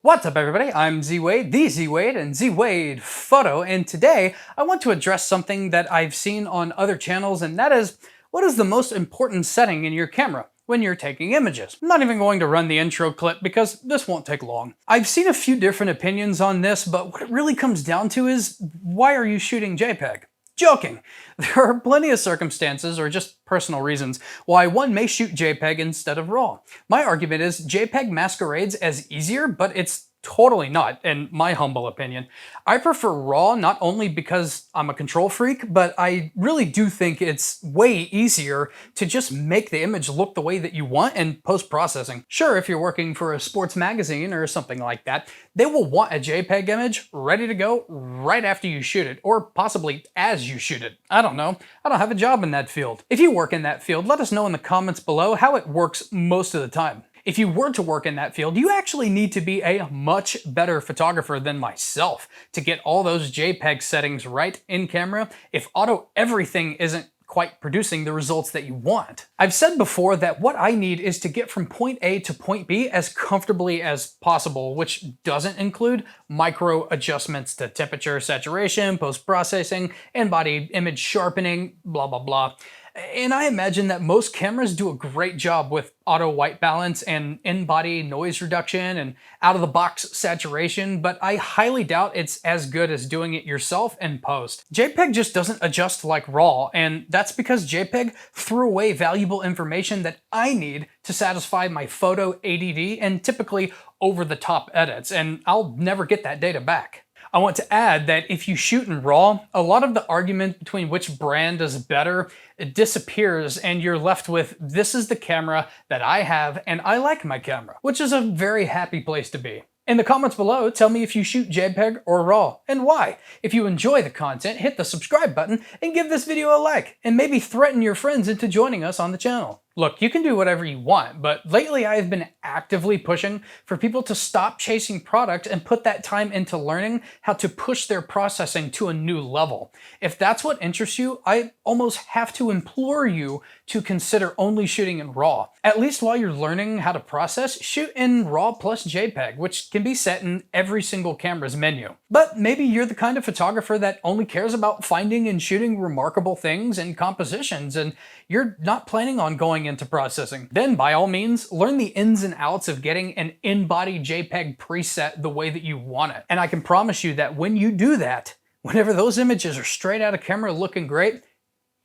What's up everybody, I'm Z-Wade, the Z-Wade, and Z-Wade Photo, and today I want to address something that I've seen on other channels, and that is, what is the most important setting in your camera when you're taking images? I'm not even going to run the intro clip because this won't take long. I've seen a few different opinions on this, but what it really comes down to is, why are you shooting JPEG? Joking! There are plenty of circumstances, or just personal reasons, why one may shoot JPEG instead of RAW. My argument is JPEG masquerades as easier, but it's totally not, in my humble opinion. I prefer RAW not only because I'm a control freak, but I really do think it's way easier to just make the image look the way that you want in post-processing. Sure, if you're working for a sports magazine or something like that, they will want a JPEG image ready to go right after you shoot it, or possibly as you shoot it. I don't know. I don't have a job in that field. If you work in that field, let us know in the comments below how it works most of the time. If you were to work in that field, you actually need to be a much better photographer than myself to get all those JPEG settings right in camera if auto everything isn't quite producing the results that you want. I've said before that what I need is to get from point A to point B as comfortably as possible, which doesn't include micro adjustments to temperature, saturation, post-processing, in-body image sharpening, blah, blah, blah. And I imagine that most cameras do a great job with auto white balance and in-body noise reduction and out-of-the-box saturation, but I highly doubt it's as good as doing it yourself in post. JPEG just doesn't adjust like RAW, and that's because JPEG threw away valuable information that I need to satisfy my photo ADD and typically over-the-top edits, and I'll never get that data back. I want to add that if you shoot in RAW, a lot of the argument between which brand is better disappears, and you're left with, this is the camera that I have and I like my camera, which is a very happy place to be. In the comments below, tell me if you shoot JPEG or RAW, and why. If you enjoy the content, hit the subscribe button and give this video a like, and maybe threaten your friends into joining us on the channel. Look, you can do whatever you want, but lately I have been actively pushing for people to stop chasing product and put that time into learning how to push their processing to a new level. If that's what interests you, I almost have to implore you to consider only shooting in RAW. At least while you're learning how to process, shoot in RAW plus JPEG, which can be set in every single camera's menu. But maybe you're the kind of photographer that only cares about finding and shooting remarkable things and compositions, and you're not planning on going into processing. Then by all means, learn the ins and outs of getting an in-body JPEG preset the way that you want it. And I can promise you that when you do that, whenever those images are straight out of camera looking great,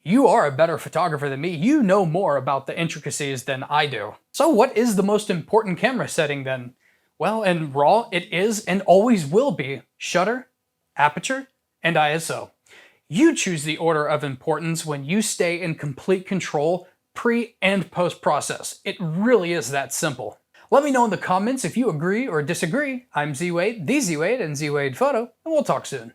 you are a better photographer than me. You know more about the intricacies than I do. So what is the most important camera setting then? Well, in RAW, it is and always will be shutter, aperture, and ISO. You choose the order of importance when you stay in complete control pre and post process. It really is that simple. Let me know in the comments if you agree or disagree. I'm Z-Wade, the Z-Wade, and Z-Wade Photo, and we'll talk soon.